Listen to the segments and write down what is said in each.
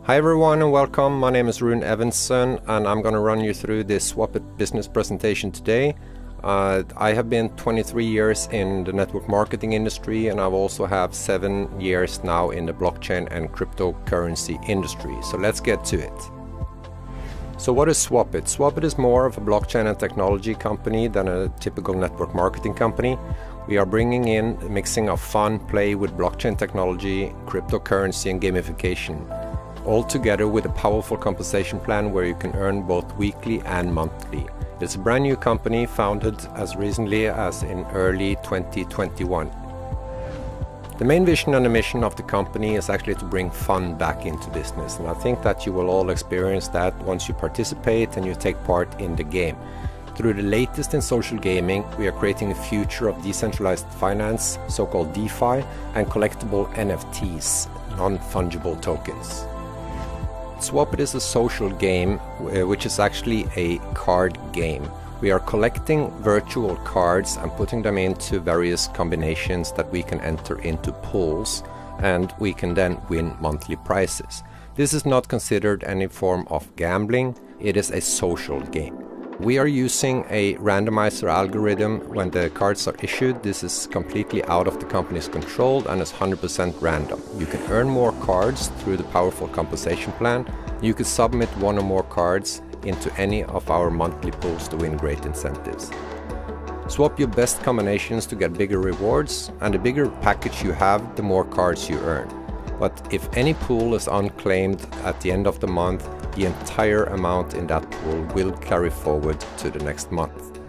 Hi everyone and welcome. My name is Rune Evanson and I'm going to run you through this SWAPIT business presentation today. I have been 23 years in the network marketing industry, and I've also have 7 years now in the blockchain and cryptocurrency industry. So let's get to it. So what is SWAPIT? SWAPIT is more of a blockchain and technology company than a typical network marketing company. We are bringing in a mixing of fun play with blockchain technology, cryptocurrency and gamification, all together with a powerful compensation plan where you can earn both weekly and monthly. It's a brand new company founded as recently as in early 2021. The main vision and the mission of the company is actually to bring fun back into business, and I think that you will all experience that once you participate and you take part in the game. Through the latest in social gaming, we are creating a future of decentralized finance, so-called DeFi, and collectible NFTs, non-fungible tokens. SWAPIT is a social game, which is actually a card game. We are collecting virtual cards and putting them into various combinations that we can enter into pools, and we can then win monthly prizes. This is not considered any form of gambling, it is a social game. We are using a randomizer algorithm when the cards are issued. This is completely out of the company's control and is 100% random. You can earn more cards through the powerful compensation plan. You can submit one or more cards into any of our monthly pools to win great incentives. Swap your best combinations to get bigger rewards, and the bigger package you have, the more cards you earn. But if any pool is unclaimed at the end of the month, the entire amount in that pool will carry forward to the next month.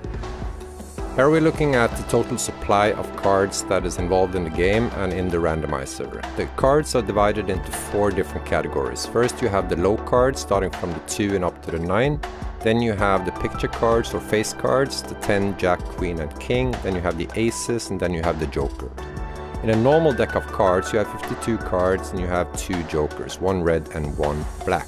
Here we're looking at the total supply of cards that is involved in the game and in the randomizer. The cards are divided into 4 different categories. First you have the low cards starting from the 2 and up to the 9. Then you have the picture cards or face cards, the 10, Jack, Queen and King. Then you have the aces, and then you have the jokers. In a normal deck of cards you have 52 cards and you have 2 jokers, 1 red and 1 black.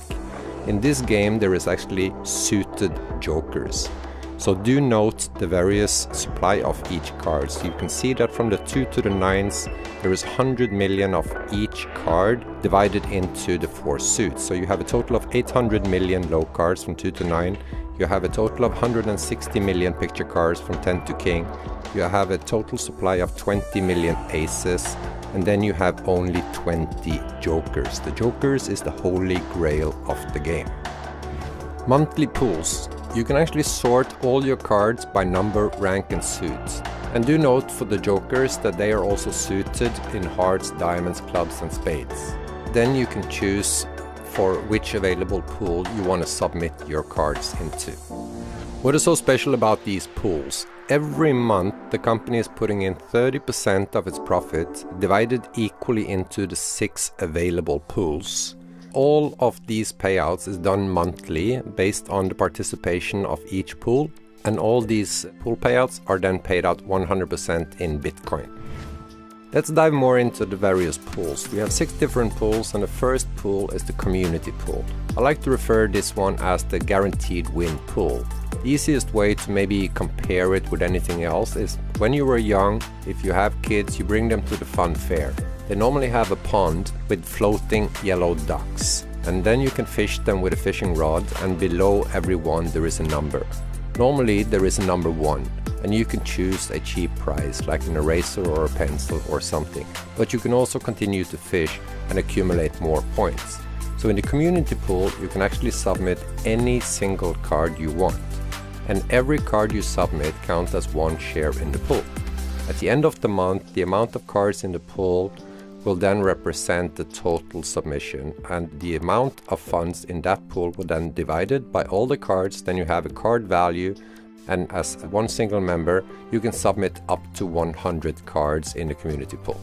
In this game there is actually suited jokers. So do note the various supply of each card. So you can see that from the 2 to the 9s there is 100 million of each card divided into the 4 suits. So you have a total of 800 million low cards from 2 to 9. You have a total of 160 million picture cards from 10 to King. You have a total supply of 20 million aces, and then you have only 20 jokers. The jokers is the holy grail of the game. Monthly pools. You can actually sort all your cards by number, rank and suit. And do note for the jokers that they are also suited in hearts, diamonds, clubs and spades. Then you can choose for which available pool you want to submit your cards into. What is so special about these pools? Every month the company is putting in 30% of its profit divided equally into the 6 available pools. All of these payouts is done monthly based on the participation of each pool, and all these pool payouts are then paid out 100% in Bitcoin. Let's dive more into the various pools. We have 6 different pools, and the first pool is the community pool. I like to refer this one as the guaranteed win pool. The easiest way to maybe compare it with anything else is when you were young, if you have kids, you bring them to the fun fair. They normally have a pond with floating yellow ducks, and then you can fish them with a fishing rod, and below every one there is a number. Normally there is a number 1, and you can choose a cheap prize like an eraser or a pencil or something, but you can also continue to fish and accumulate more points. So in the community pool you can actually submit any single card you want, and every card you submit counts as 1 share in the pool. At the end of the month, the amount of cards in the pool will then represent the total submission, and the amount of funds in that pool will then divided by all the cards. Then you have a card value, and as one single member you can submit up to 100 cards in the community pool.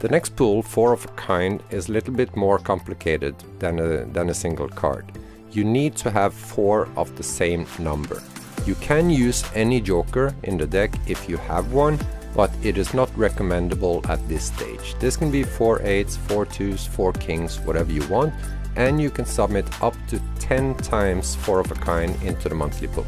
The next pool, 4 of a kind, is a little bit more complicated than a single card. You need to have 4 of the same number. You can use any joker in the deck if you have one, but it is not recommendable at this stage. This can be 4 8s, 4 2s, 4 kings, whatever you want, and you can submit up to 10 times 4 of a kind into the monthly pool.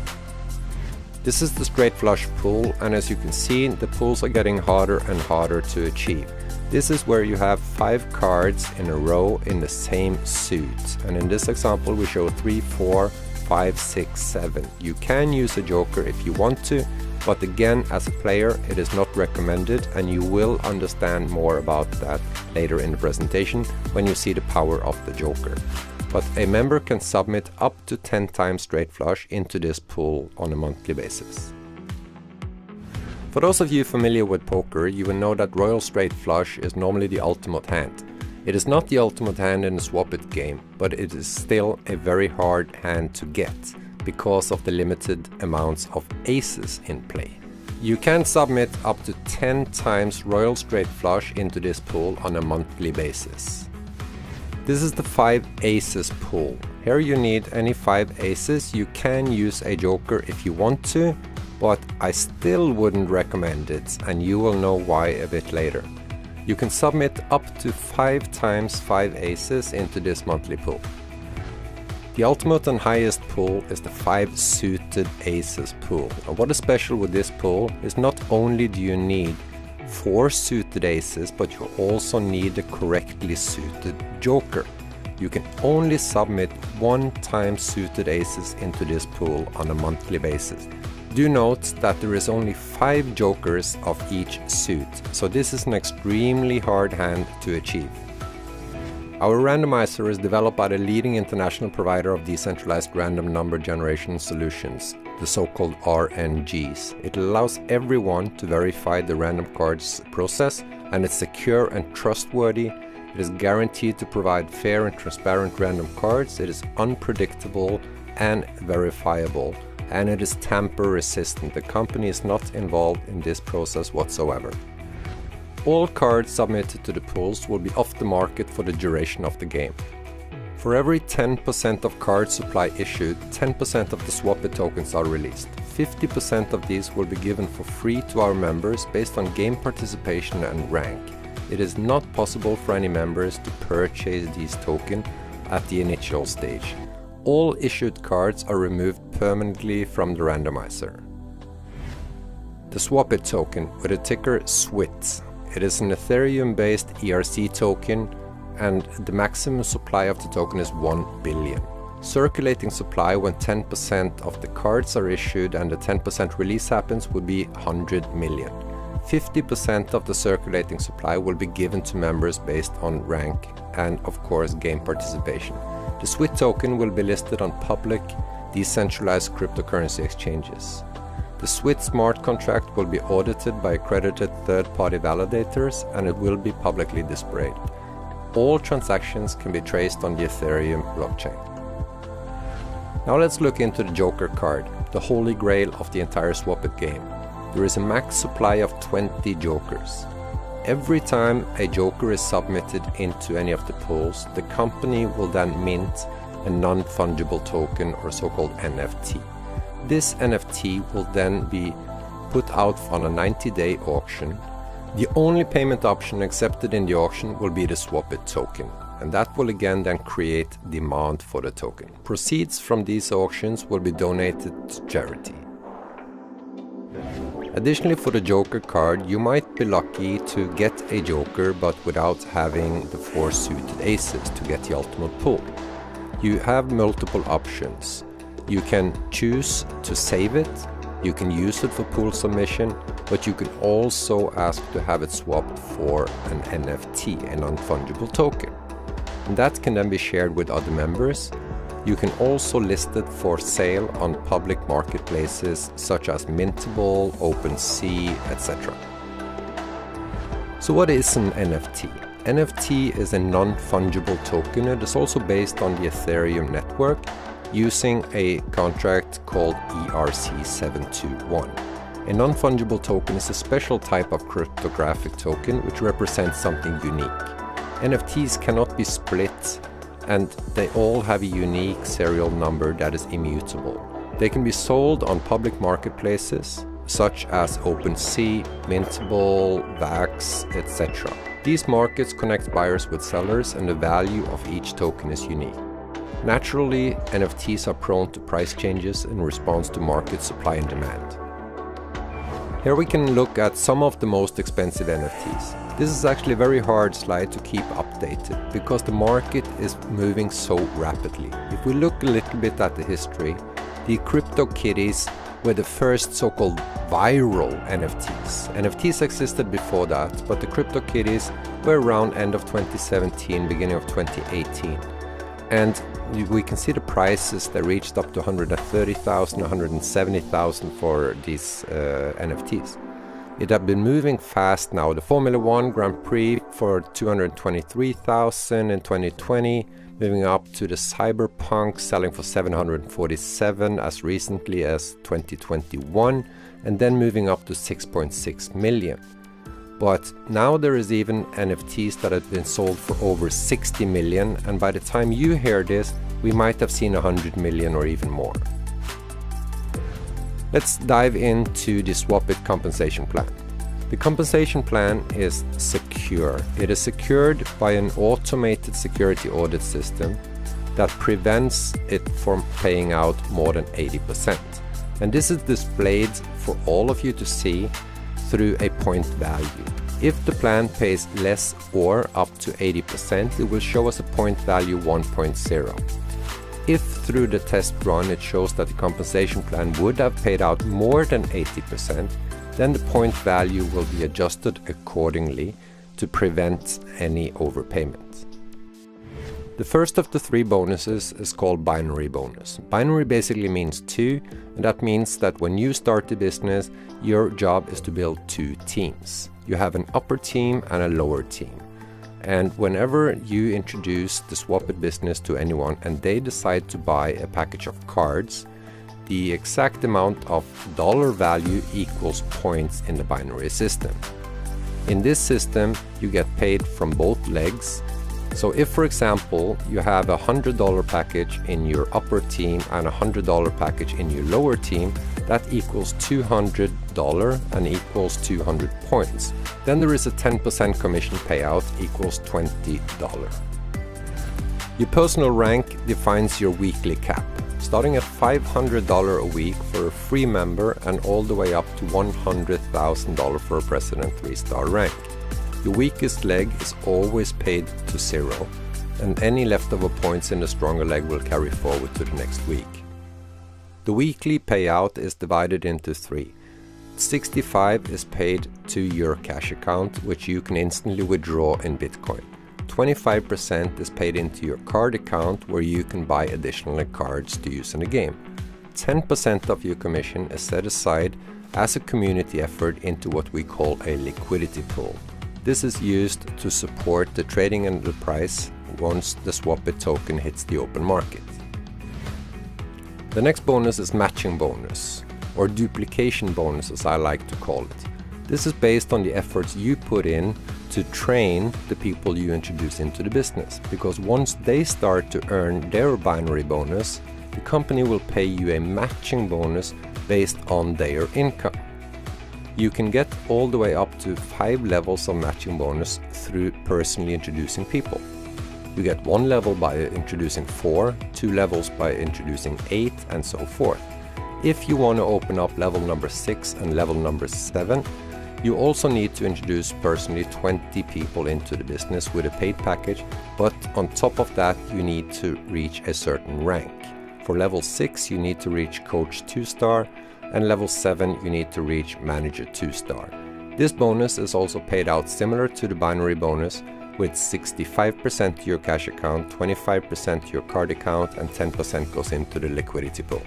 This is the straight flush pool, and as you can see, the pools are getting harder and harder to achieve. This is where you have 5 cards in a row in the same suit. And in this example we show 3, 4, 5, 6, 7. You can use a joker if you want to, but again, as a player, it is not recommended, and you will understand more about that later in the presentation when you see the power of the joker. But a member can submit up to 10 times straight flush into this pool on a monthly basis. For those of you familiar with poker, you will know that royal straight flush is normally the ultimate hand. It is not the ultimate hand in the SWAPIT game, but it is still a very hard hand to get because of the limited amounts of aces in play. You can submit up to 10 times royal straight flush into this pool on a monthly basis. This is the 5 aces pool. Here you need any 5 aces. You can use a joker if you want to, but I still wouldn't recommend it, and you will know why a bit later. You can submit up to 5 times 5 aces into this monthly pool. The ultimate and highest pool is the 5 suited aces pool. And what is special with this pool is not only do you need 4 suited aces, but you also need the correctly suited joker. You can only submit 1 time suited aces into this pool on a monthly basis. Do note that there is only 5 jokers of each suit, so this is an extremely hard hand to achieve. Our randomizer is developed by the leading international provider of decentralized random number generation solutions, the so-called RNGs. It allows everyone to verify the random cards process, and it's secure and trustworthy. It is guaranteed to provide fair and transparent random cards. It is unpredictable and verifiable, and it is tamper resistant. The company is not involved in this process whatsoever. All cards submitted to the pools will be off the market for the duration of the game. For every 10% of card supply issued, 10% of the SWAPIT tokens are released. 50% of these will be given for free to our members based on game participation and rank. It is not possible for any members to purchase these tokens at the initial stage. All issued cards are removed permanently from the randomizer. The SWAPIT token with a ticker SWIT. It is an Ethereum-based ERC token, and the maximum supply of the token is 1 billion. Circulating supply when 10% of the cards are issued and the 10% release happens would be 100 million. 50% of the circulating supply will be given to members based on rank and, of course, game participation. The SWIT token will be listed on public, decentralized cryptocurrency exchanges. The SWIT smart contract will be audited by accredited third-party validators, and it will be publicly displayed. All transactions can be traced on the Ethereum blockchain. Now let's look into the Joker card, the holy grail of the entire SWAPIT game. There is a max supply of 20 Jokers. Every time a Joker is submitted into any of the pools, the company will then mint a non-fungible token, or so-called NFT. This NFT will then be put out on a 90-day auction. The only payment option accepted in the auction will be the SWAPIT token, and that will again then create demand for the token. Proceeds from these auctions will be donated to charity. Additionally, for the Joker card, you might be lucky to get a Joker but without having the 4 suited aces to get the ultimate pool. You have multiple options. You can choose to save it, you can use it for pool submission, but you can also ask to have it swapped for an NFT, a non-fungible token. And that can then be shared with other members. You can also list it for sale on public marketplaces such as Mintable, OpenSea, etc. So what is an NFT? NFT is a non-fungible token. It is also based on the Ethereum network, using a contract called ERC721. A non-fungible token is a special type of cryptographic token which represents something unique. NFTs cannot be split, and they all have a unique serial number that is immutable. They can be sold on public marketplaces such as OpenSea, Mintable, Vax, etc. These markets connect buyers with sellers, and the value of each token is unique. Naturally, NFTs are prone to price changes in response to market supply and demand. Here we can look at some of the most expensive NFTs. This is actually a very hard slide to keep updated because the market is moving so rapidly. If we look a little bit at the history, the CryptoKitties were the first so-called viral NFTs. NFTs existed before that, but the CryptoKitties were around end of 2017, beginning of 2018. And we can see the prices that reached up to 130,000, 170,000 for these NFTs. It had been moving fast now. The Formula 1 Grand Prix for 223,000 in 2020, moving up to the Cyberpunk selling for 747 as recently as 2021, and then moving up to 6.6 million. But now there is even NFTs that have been sold for over 60 million, and by the time you hear this, we might have seen 100 million or even more. Let's dive into the SWAPIT compensation plan. The compensation plan is secure. It is secured by an automated security audit system that prevents it from paying out more than 80%. And this is displayed for all of you to see through a point value. If the plan pays less or up to 80%, it will show us a point value 1.0. If through the test run it shows that the compensation plan would have paid out more than 80%, then the point value will be adjusted accordingly to prevent any overpayment. The first of the three bonuses is called binary bonus. Binary basically means two, and that means that when you start the business, your job is to build two teams. You have an upper team and a lower team. And whenever you introduce the SWAPIT business to anyone and they decide to buy a package of cards, the exact amount of dollar value equals points in the binary system. In this system, you get paid from both legs. So if, for example, you have a $100 package in your upper team and a $100 package in your lower team, that equals $200 and equals 200 points. Then there is a 10% commission payout equals $20. Your personal rank defines your weekly cap, starting at $500 a week for a free member and all the way up to $100,000 for a President 3-star rank. Your weakest leg is always paid to 0, and any leftover points in the stronger leg will carry forward to the next week. The weekly payout is divided into 3. 65 is paid to your cash account, which you can instantly withdraw in Bitcoin. 25% is paid into your card account, where you can buy additional cards to use in the game. 10% of your commission is set aside as a community effort into what we call a liquidity pool. This is used to support the trading and the price once the SWAPIT token hits the open market. The next bonus is matching bonus, or duplication bonus as I like to call it. This is based on the efforts you put in to train the people you introduce into the business, because once they start to earn their binary bonus, the company will pay you a matching bonus based on their income. You can get all the way up to 5 levels of matching bonus through personally introducing people. You get 1 level by introducing 4, 2 levels by introducing 8, and so forth. If you want to open up level number 6 and level number 7, you also need to introduce personally 20 people into the business with a paid package, but on top of that you need to reach a certain rank. For level 6 you need to reach coach 2-star, and level 7 you need to reach manager 2-star. This bonus is also paid out similar to the binary bonus, with 65% to your cash account, 25% to your card account, and 10% goes into the liquidity pool.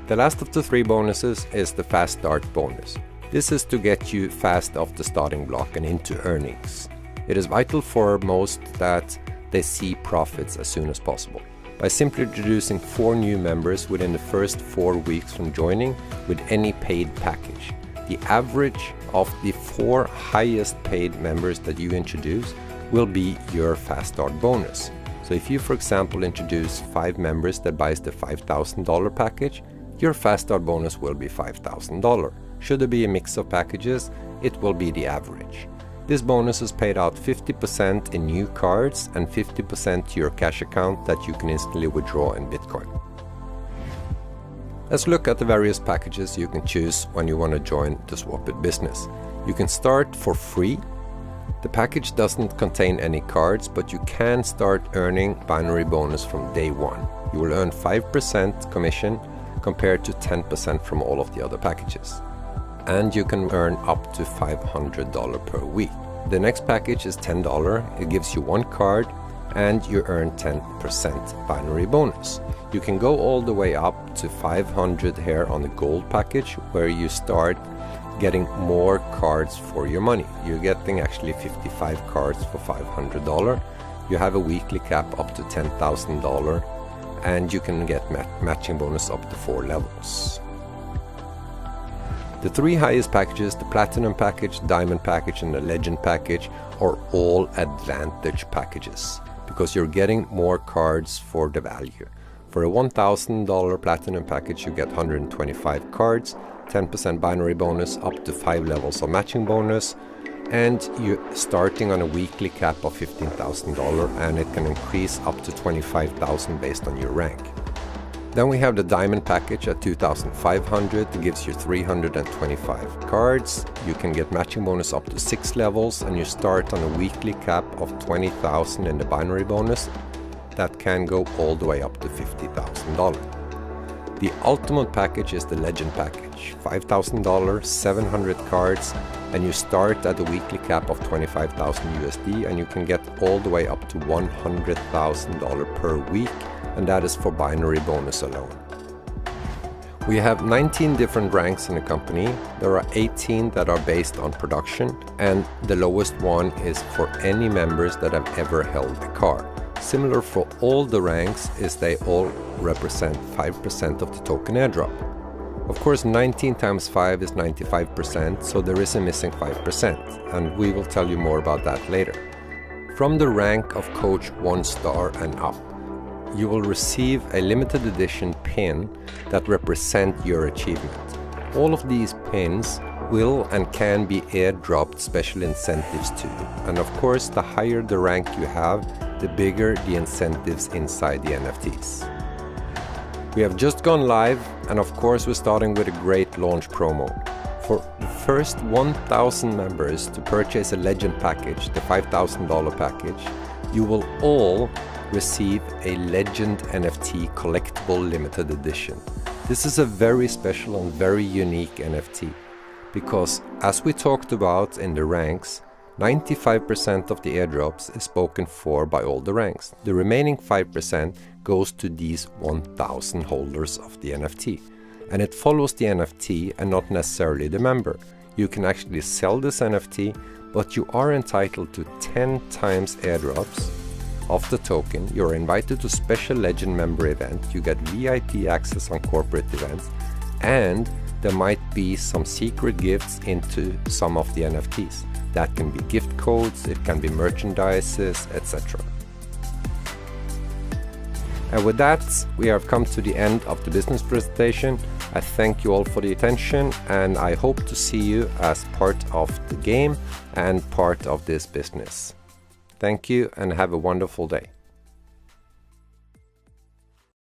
The last of the 3 bonuses is the fast start bonus. This is to get you fast off the starting block and into earnings. It is vital for most that they see profits as soon as possible. By simply introducing 4 new members within the first 4 weeks from joining with any paid package, the average of the 4 highest paid members that you introduce will be your fast start bonus. So if you, for example, introduce 5 members that buys the $5,000 package, your fast start bonus will be $5,000. Should there be a mix of packages, it will be the average. This bonus is paid out 50% in new cards and 50% to your cash account that you can instantly withdraw in Bitcoin. Let's look at the various packages you can choose when you want to join the SWAPIT business. You can start for free. The package doesn't contain any cards, but you can start earning binary bonus from day one. You will earn 5% commission compared to 10% from all of the other packages. And you can earn up to $500 per week. The next package is $10. It gives you one card and you earn 10% binary bonus. You can go all the way up to 500 here on the gold package, where you start getting more cards for your money. You're getting actually 55 cards for $500. You have a weekly cap up to $10,000, and you can get matching bonus up to 4 levels. The 3 highest packages, the Platinum package, Diamond package and the Legend package, are all advantage packages because you're getting more cards for the value. For a $1,000 Platinum package, you get 125 cards, 10% binary bonus, up to 5 levels of matching bonus, and you're starting on a weekly cap of $15,000, and it can increase up to $25,000 based on your rank. Then we have the Diamond package at $2,500. It gives you 325 cards. You can get matching bonus up to 6 levels, and you start on a weekly cap of $20,000 in the binary bonus. That can go all the way up to $50,000. The ultimate package is the Legend package, $5,000, 700 cards, and you start at a weekly cap of 25,000 USD, and you can get all the way up to $100,000 per week, and that is for binary bonus alone. We have 19 different ranks in the company. There are 18 that are based on production, and the lowest one is for any members that have ever held a car. Similar for all the ranks is they all represent 5% of the token airdrop. Of course, 19 times 5 is 95%, so there is a missing 5%, and we will tell you more about that later. From the rank of Coach 1 star and up, you will receive a limited edition pin that represent your achievement. All of these pins will and can be airdropped special incentives to. And of course, the higher the rank you have, the bigger the incentives inside the NFTs. We have just gone live, and of course we're starting with a great launch promo. For the first 1,000 members to purchase a Legend package, the $5,000 package, you will all receive a Legend NFT collectible limited edition. This is a very special and very unique NFT because, as we talked about in the ranks, 95% of the airdrops is spoken for by all the ranks. The remaining 5% goes to these 1,000 holders of the NFT. And it follows the NFT and not necessarily the member. You can actually sell this NFT, but you are entitled to 10 times airdrops of the token. You're invited to special Legend member events. You get VIP access on corporate events, and there might be some secret gifts into some of the NFTs. That can be gift codes, it can be merchandises, etc. And with that, we have come to the end of the business presentation. I thank you all for the attention, and I hope to see you as part of the game and part of this business. Thank you and have a wonderful day.